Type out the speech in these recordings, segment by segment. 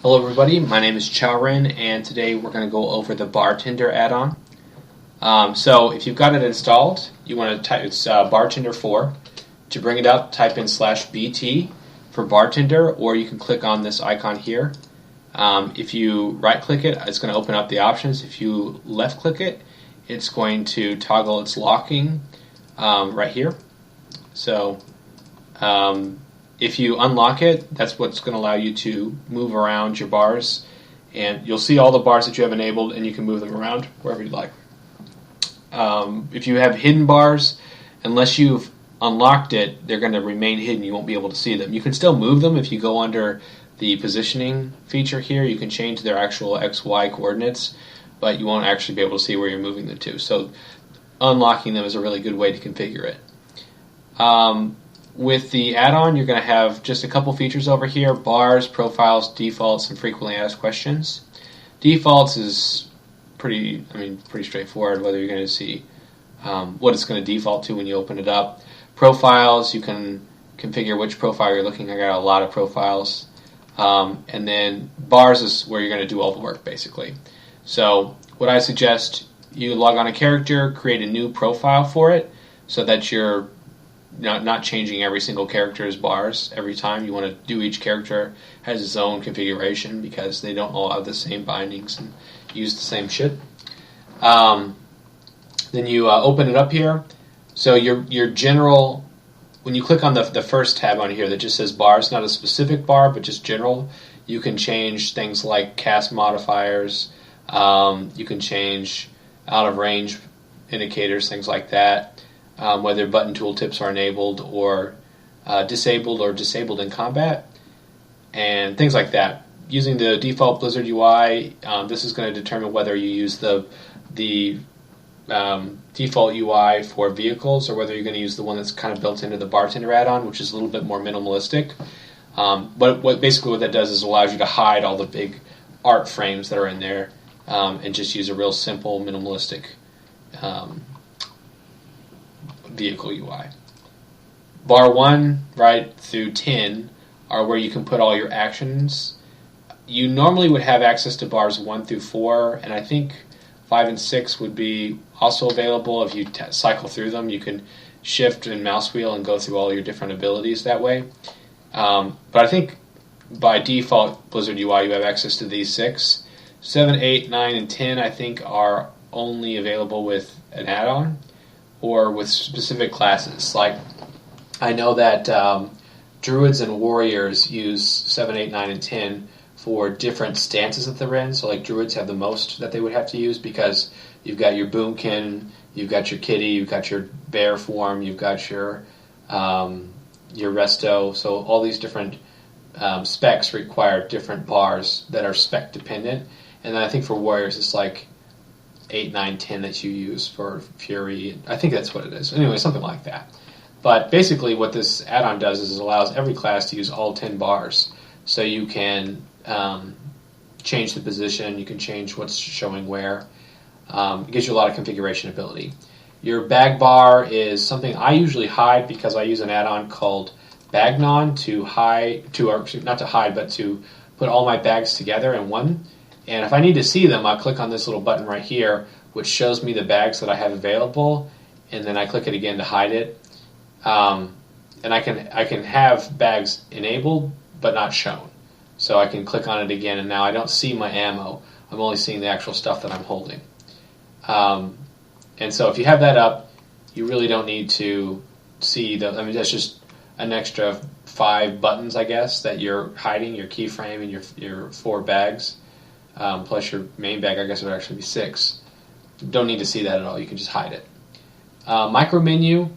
Hello everybody, my name is Chowrin, and today we're going to go over the Bartender add-on. So if you've got it installed, you want to type it's Bartender4. To bring it up, type in /BT for Bartender, or you can click on this icon here. If you right-click it, it's going to open up the options. If you left-click it, it's going to toggle its locking right here. So if you unlock it, that's what's going to allow you to move around your bars, and you'll see all the bars that you have enabled, and you can move them around wherever you'd like. If you have hidden bars, unless you've unlocked it, they're going to remain hidden. You won't be able to see them. You can still move them if you go under the positioning feature here. You can change their actual XY coordinates, but you won't actually be able to see where you're moving them to. So unlocking them is a really good way to configure it. With the add-on, you're going to have just a couple features over here: bars, profiles, defaults, and frequently asked questions. Defaults is pretty straightforward, whether you're going to see what it's going to default to when you open it up. Profiles, you can configure which profile you're looking at. I got a lot of profiles. And then bars is where you're going to do all the work, basically. So what I suggest, you log on a character, create a new profile for it, so that you're not changing every single character's bars every time. You want to do each character has its own configuration because they don't all have the same bindings and use the same shit. Then you open it up here. So your general, when you click on the first tab on here that just says bars, not a specific bar but just general, you can change things like cast modifiers. You can change out of range indicators, things like that. Whether button tooltips are enabled or disabled in combat, and things like that. Using the default Blizzard UI, this is going to determine whether you use the default UI for vehicles or whether you're going to use the one that's kind of built into the Bartender add-on, which is a little bit more minimalistic. But basically what that does is allows you to hide all the big art frames that are in there and just use a real simple, minimalistic vehicle UI. Bar 1 right through 10 are where you can put all your actions. You normally would have access to bars 1 through 4, and I think 5 and 6 would be also available if you cycle through them. You can shift and mouse wheel and go through all your different abilities that way. But I think by default, Blizzard UI, you have access to these 6. 7, 8, 9, and 10, I think, are only available with an add-on or with specific classes. Like, I know that Druids and Warriors use 7, 8, 9, and 10 for different stances that they're in. So, like, Druids have the most that they would have to use because you've got your Boomkin, you've got your Kitty, you've got your Bear form, you've got your Resto. So all these different specs require different bars that are spec dependent. And then I think for Warriors, it's like 8, 9, 10 that you use for Fury. I think that's what it is. Anyway, something like that. But basically what this add-on does is it allows every class to use all 10 bars. So you can change the position, you can change what's showing where. It gives you a lot of configuration ability. Your bag bar is something I usually hide because I use an add-on called Bagnon to put all my bags together in one. And if I need to see them, I'll click on this little button right here, which shows me the bags that I have available, and then I click it again to hide it. And I can have bags enabled but not shown. So I can click on it again, and now I don't see my ammo. I'm only seeing the actual stuff that I'm holding. And so if you have that up, you really don't need to see that's just an extra 5 buttons, I guess, that you're hiding, your keyframe and your 4 bags. Plus your main bag, I guess it would actually be 6. Don't need to see that at all. You can just hide it. Micro menu,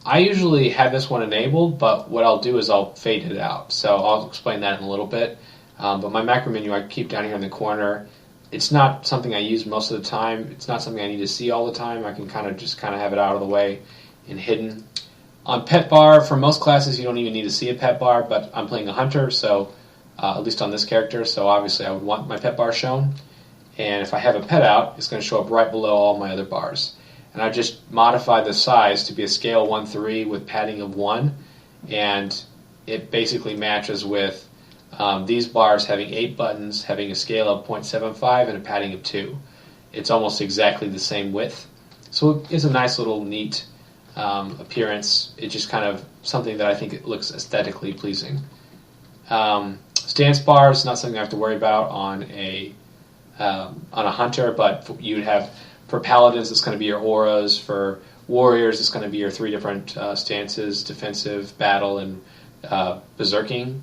I usually have this one enabled, but what I'll do is I'll fade it out. So I'll explain that in a little bit. But my macro menu I keep down here in the corner. It's not something I use most of the time. It's not something I need to see all the time. I can kind of have it out of the way and hidden. On pet bar, for most classes you don't even need to see a pet bar, but I'm playing a hunter, so at least on this character, so obviously I would want my pet bar shown. And if I have a pet out, it's going to show up right below all my other bars. And I just modify the size to be a scale 1-3 with padding of 1, and it basically matches with These bars having 8 buttons, having a scale of 0.75 and a padding of 2. It's almost exactly the same width. So it's a nice little neat appearance. It's just kind of something that I think it looks aesthetically pleasing. Stance bar is not something I have to worry about on a hunter, but you'd have for paladins it's going to be your auras. For warriors it's going to be your 3 different stances: defensive, battle, and berserking.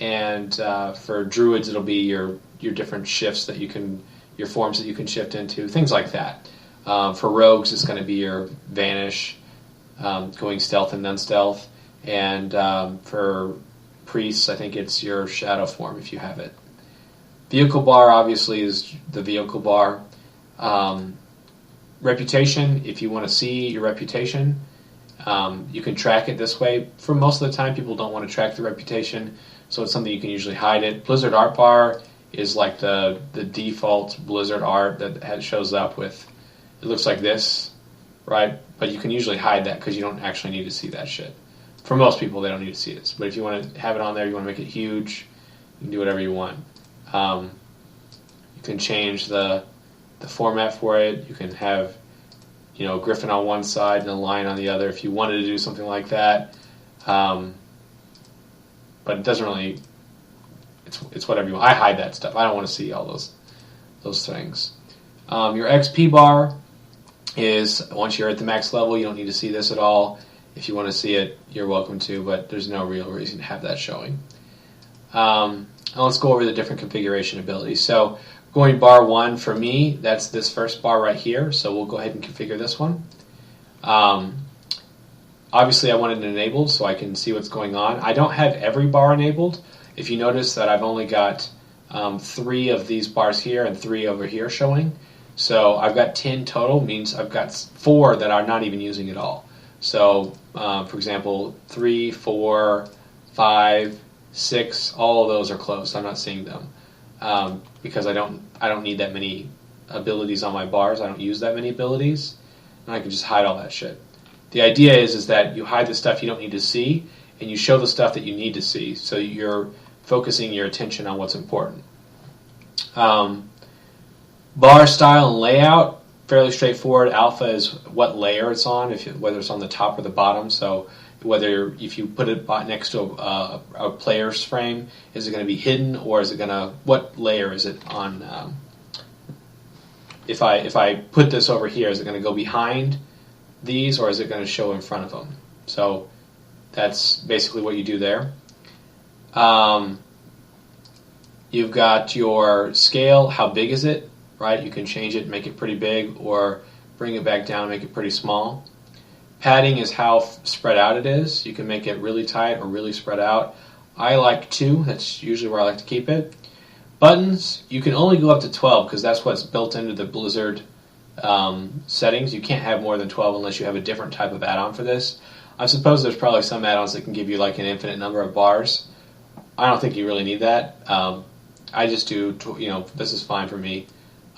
And for druids it'll be your different shifts that you can, your forms that you can shift into, things like that. For rogues it's going to be your vanish, going stealth and non-stealth, and for priests I think it's your shadow form if you have it. Vehicle bar obviously is the vehicle bar. Reputation, if you want to see your reputation, you can track it this way. For most of the time people don't want to track the reputation, so it's something you can usually hide it. Blizzard art bar is like the default Blizzard art that shows up with, it looks like this, right? But you can usually hide that because you don't actually need to see that shit. For most people, they don't need to see this. But if you want to have it on there, you want to make it huge, you can do whatever you want. You can change the format for it. You can have, a griffin on one side and a lion on the other if you wanted to do something like that. But it doesn't really, it's whatever you want. I hide that stuff. I don't want to see all those things. Your XP bar is, once you're at the max level, you don't need to see this at all. If you want to see it, you're welcome to, but there's no real reason to have that showing. Now let's go over the different configuration abilities. So going bar 1, for me, that's this first bar right here, so we'll go ahead and configure this one. Obviously I want it enabled so I can see what's going on. I don't have every bar enabled. If you notice that I've only got 3 of these bars here and 3 over here showing. So I've got 10 total, means I've got 4 that I'm not even using at all. So for example, 3, 4, 5, 6, all of those are closed. I'm not seeing them because I don't need that many abilities on my bars. I don't use that many abilities, and I can just hide all that shit. The idea is that you hide the stuff you don't need to see, and you show the stuff that you need to see, so you're focusing your attention on what's important. Bar style and layout, fairly straightforward. Alpha is what layer it's on, whether it's on the top or the bottom. So if you put it next to a player's frame, is it going to be hidden, or is it going to, what layer is it on? If I put this over here, is it going to go behind these, or is it going to show in front of them? So that's basically what you do there. You've got your scale, how big is it, right? You can change it, make it pretty big, or bring it back down, make it pretty small. Padding is how spread out it is. You can make it really tight or really spread out. I like 2, that's usually where I like to keep it. Buttons, you can only go up to 12 because that's what's built into the Blizzard settings. You can't have more than 12 unless you have a different type of add-on for this. I suppose there's probably some add-ons that can give you like an infinite number of bars. I don't think you really need that. I just do, this is fine for me.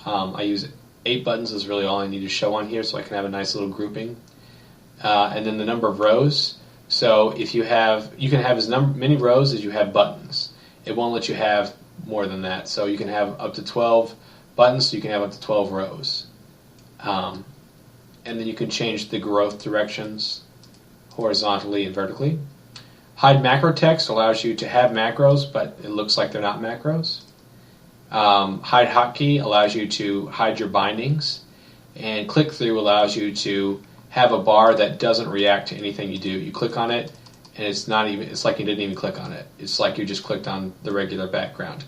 I use 8 buttons is really all I need to show on here, so I can have a nice little grouping. And then the number of rows. So if you can have as many rows as you have buttons. It won't let you have more than that. So you can have up to 12 buttons, so you can have up to 12 rows. And then you can change the growth directions horizontally and vertically. Hide macro text allows you to have macros, but it looks like they're not macros. Hide hotkey allows you to hide your bindings. And click through allows you to have a bar that doesn't react to anything you do. You click on it, and it's like you didn't even click on it. It's like you just clicked on the regular background.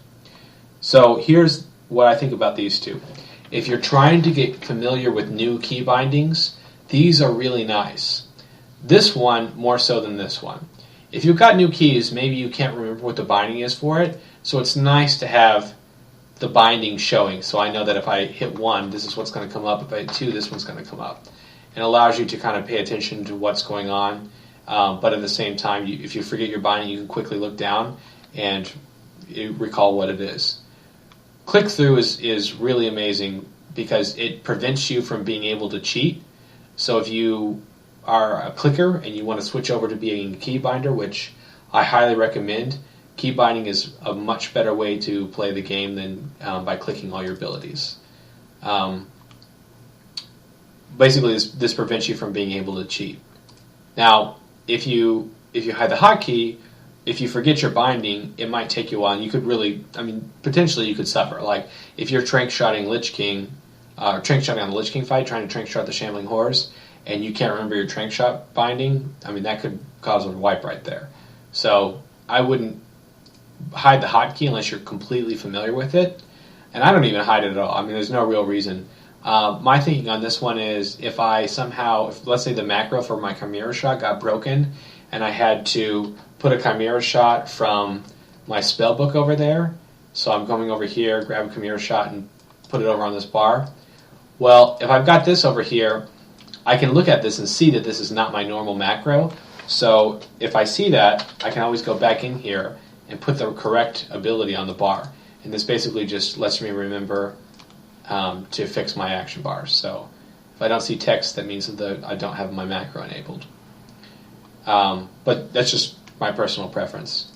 So here's what I think about these two. If you're trying to get familiar with new key bindings, these are really nice. This one more so than this one. If you've got new keys, maybe you can't remember what the binding is for it, so it's nice to have the binding showing. So I know that if I hit 1, this is what's going to come up. If I hit 2, this one's going to come up. It allows you to kind of pay attention to what's going on, but at the same time, if you forget your binding, you can quickly look down and recall what it is. Click-through is really amazing because it prevents you from being able to cheat. So if you are a clicker and you want to switch over to being a key binder, which I highly recommend, key binding is a much better way to play the game than by clicking all your abilities. Basically, this prevents you from being able to cheat. Now, if you hide the hotkey, if you forget your binding, it might take you a while, and you could really, potentially you could suffer. Like, if you're trank-shotting Lich King, trank-shotting on the Lich King fight, trying to trank-shot the Shambling Horrors, and you can't remember your trank-shot binding, that could cause a wipe right there. So, I wouldn't hide the hotkey unless you're completely familiar with it, and I don't even hide it at all. There's no real reason. My thinking on this one is if let's say the macro for my Chimera shot got broken, and I had to put a Chimera shot from my spellbook over there, so I'm going over here, grab a Chimera shot, and put it over on this bar. Well, if I've got this over here, I can look at this and see that this is not my normal macro. So if I see that, I can always go back in here and put the correct ability on the bar. And this basically just lets me remember to fix my action bars. So if I don't see text, that means that I don't have my macro enabled. But that's just my personal preference.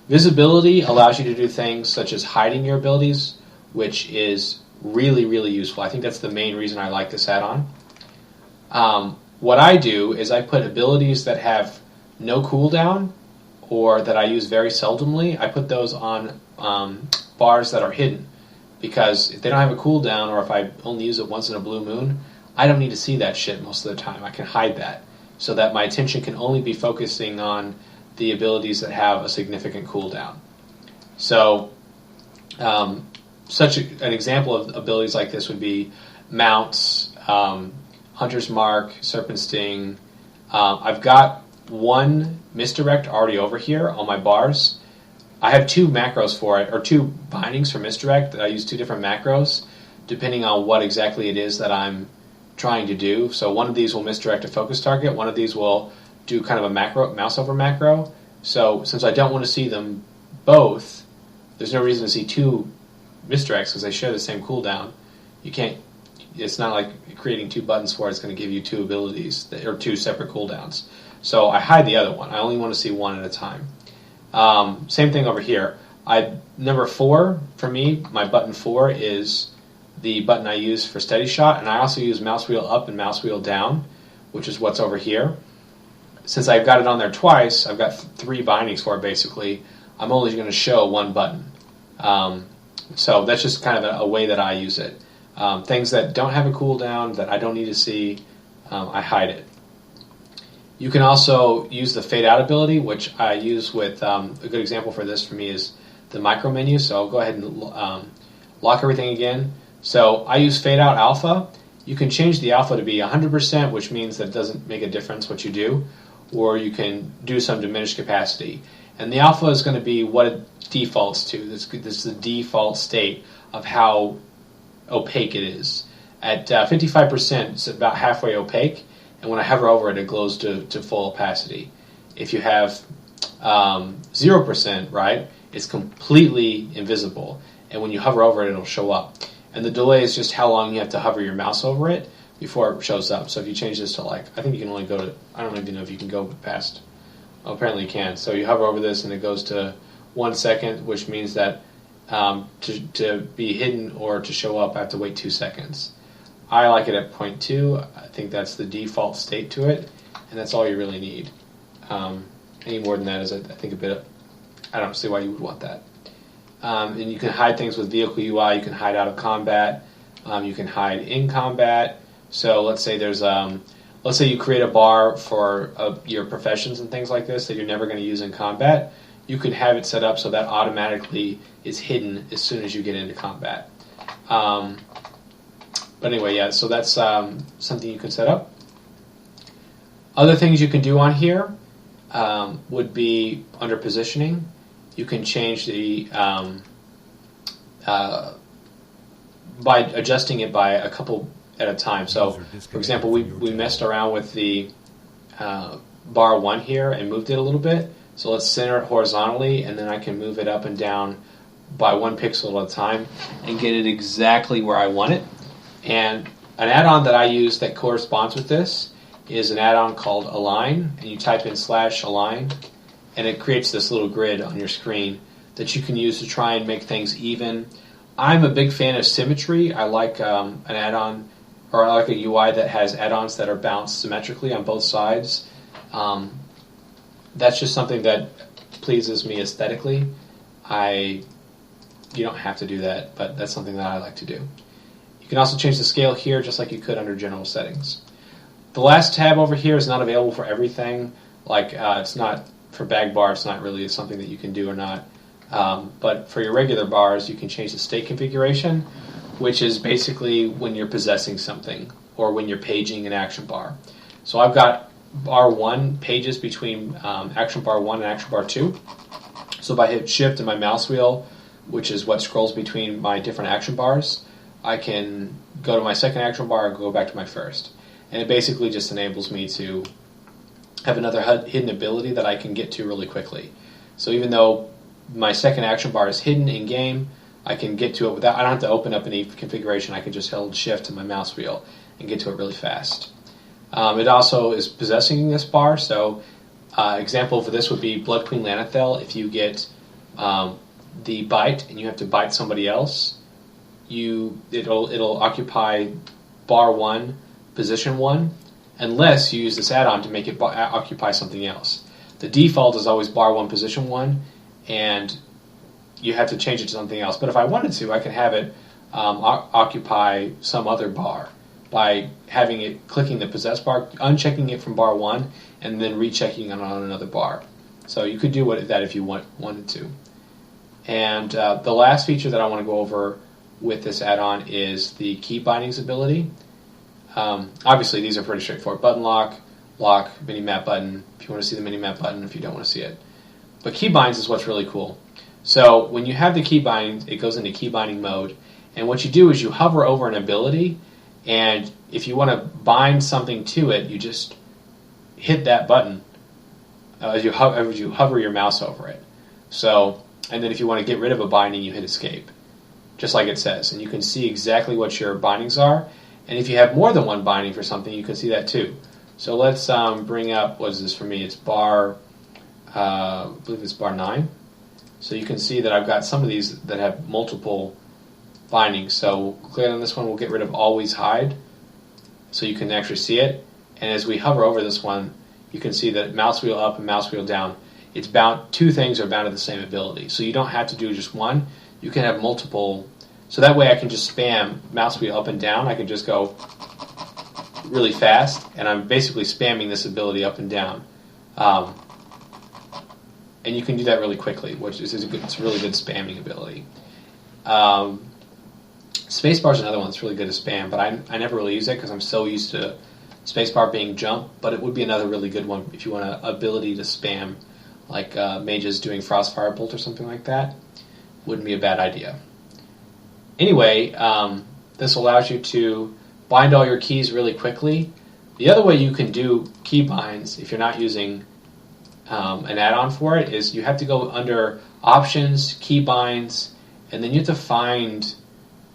Visibility allows you to do things such as hiding your abilities, which is really, really useful. I think that's the main reason I like this add-on. What I do is I put abilities that have no cooldown or that I use very seldomly, I put those on bars that are hidden. Because if they don't have a cooldown, or if I only use it once in a blue moon, I don't need to see that shit most of the time. I can hide that so that my attention can only be focusing on the abilities that have a significant cooldown. So, such an example of abilities like this would be Mounts, Hunter's Mark, Serpent Sting. I've got one Misdirect already over here on my bars. I have two macros for it, or two bindings for Misdirect that I use two different macros, depending on what exactly it is that I'm trying to do. So one of these will misdirect a focus target, one of these will do kind of a macro, mouse over macro. So since I don't want to see them both, there's no reason to see two misdirects because they share the same cooldown. It's not like creating two buttons for it. It's going to give you two abilities, or two separate cooldowns. So I hide the other one. I only want to see one at a time. Same thing over here. Number 4, for me, my button 4 is the button I use for steady shot, and I also use mouse wheel up and mouse wheel down, which is what's over here. Since I've got it on there twice, I've got 3 bindings for it basically, I'm only going to show one button. So that's just kind of a way that I use it. Things that don't have a cooldown, that I don't need to see, I hide it. You can also use the fade out ability, which I use with, a good example for this for me is the micro menu. So I'll go ahead and lock everything again. So I use fade out alpha. You can change the alpha to be 100%, which means that it doesn't make a difference what you do, or you can do some diminished capacity. And the alpha is going to be what it defaults to. This is the default state of how opaque it is. At 55%, it's about halfway opaque. And when I hover over it, it glows to full opacity. If you have 0%, right, it's completely invisible. And when you hover over it, it'll show up. And the delay is just how long you have to hover your mouse over it before it shows up. So if you change this to I think you can only go to, I don't even know if you can go past, well, apparently you can. So you hover over this and it goes to 1 second, which means that to be hidden or to show up, I have to wait 2 seconds. I like it at 0.2. I think that's the default state to it, and that's all you really need. Any more than that is, I think, a bit. I don't see why you would want that. And you can hide things with vehicle UI. You can hide out of combat. You can hide in combat. So let's say let's say you create a bar for your professions and things like this that you're never going to use in combat. You can have it set up so that automatically is hidden as soon as you get into combat. But anyway, yeah, so that's something you can set up. Other things you can do on here would be under positioning. You can change the by adjusting it by a couple at a time. So, for example, we messed around with the bar 1 here and moved it a little bit. So let's center it horizontally, and then I can move it up and down by 1 pixel at a time and get it exactly where I want it. And an add-on that I use that corresponds with this is an add-on called Align, and you type in /align, and it creates this little grid on your screen that you can use to try and make things even. I'm a big fan of symmetry. I like an add-on, or I like a UI that has add-ons that are balanced symmetrically on both sides. That's just something that pleases me aesthetically. You don't have to do that, but that's something that I like to do. You can also change the scale here just like you could under general settings. The last tab over here is not available for everything. Like it's not for bag bar, it's not really something that you can do or not. But for your regular bars, you can change the state configuration, which is basically when you're possessing something or when you're paging an action bar. So I've got bar 1 pages between action bar 1 and action bar 2. So if I hit shift and my mouse wheel, which is what scrolls between my different action bars, I can go to my second action bar and go back to my first. And it basically just enables me to have another hidden ability that I can get to really quickly. So even though my second action bar is hidden in game, I can get to it without, I don't have to open up any configuration. I can just hold shift and my mouse wheel and get to it really fast. It also is possessing this bar, so example for this would be Blood Queen Lanathel. If you get the bite and you have to bite somebody else, it'll occupy bar 1, position 1, unless you use this add-on to make it occupy something else. The default is always bar 1, position 1, and you have to change it to something else. But if I wanted to, I could have it occupy some other bar by having it clicking the possess bar, unchecking it from bar 1, and then rechecking it on another bar. So you could do that if you wanted to. And the last feature that I want to go over with this add-on is the key bindings ability. Obviously, these are pretty straightforward. Button lock, lock, mini-map button, if you want to see the mini-map button, if you don't want to see it. But key binds is what's really cool. So when you have the key bind, it goes into key binding mode. And what you do is you hover over an ability, and if you want to bind something to it, you just hit that button as you hover your mouse over it. So, and then if you want to get rid of a binding, you hit escape, just like it says. And you can see exactly what your bindings are. And if you have more than one binding for something, you can see that too. So let's bring up, what is this for me? It's bar, I believe it's bar 9. So you can see that I've got some of these that have multiple bindings. So click on this one, we'll get rid of always hide, so you can actually see it. And as we hover over this one, you can see that mouse wheel up and mouse wheel down, it's bound, two things are bound to the same ability. So you don't have to do just one, you can have multiple. So that way I can just spam mouse wheel up and down. I can just go really fast, and I'm basically spamming this ability up and down. And you can do that really quickly, which is it's a really good spamming ability. Spacebar is another one that's really good to spam, but I never really use it because I'm so used to spacebar being jump, but it would be another really good one if you want an ability to spam, like mages doing Frostfire Bolt or something like that. Wouldn't be a bad idea. Anyway, this allows you to bind all your keys really quickly. The other way you can do key binds, if you're not using an add-on for it, is you have to go under Options, Key Binds, and then you have to find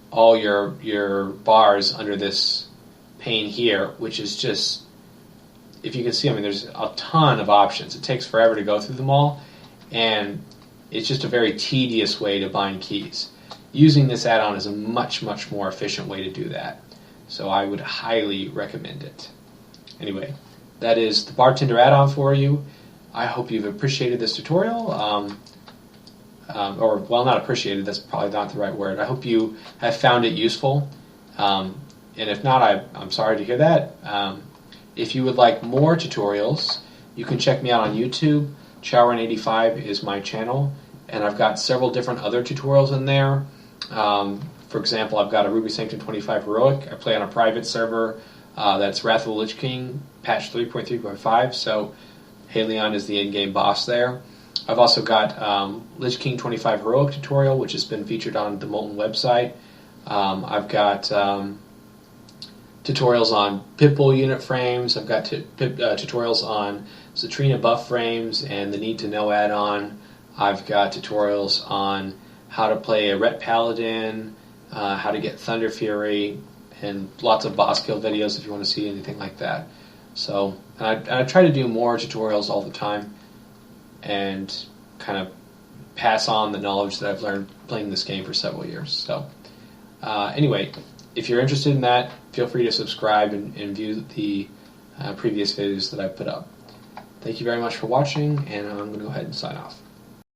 all your bars under this pane here, which is just, if you can see, I mean, there's a ton of options. It takes forever to go through them all, and it's just a very tedious way to bind keys. Using this add-on is a much, much more efficient way to do that. So I would highly recommend it. Anyway, that is the Bartender add-on for you. I hope you've appreciated this tutorial. Or, well, not appreciated, that's probably not the right word. I hope you have found it useful. And if not, I'm sorry to hear that. If you would like more tutorials, you can check me out on YouTube. Chowren85 is my channel, and I've got several different other tutorials in there. For example, I've got a Ruby Sanctum 25 Heroic. I play on a private server that's Wrath of the Lich King, patch 3.3.5, so Halion is the in-game boss there. I've also got Lich King 25 Heroic tutorial, which has been featured on the Molten website. I've got tutorials on Pitbull unit frames. I've got tutorials on Zatrina buff frames and the Need to Know add-on. I've got tutorials on how to play a Ret Paladin, how to get Thunder Fury, and lots of boss kill videos if you want to see anything like that. So, and I try to do more tutorials all the time and kind of pass on the knowledge that I've learned playing this game for several years. So anyway, if you're interested in that, feel free to subscribe and view the previous videos that I've put up. Thank you very much for watching, and I'm going to go ahead and sign off.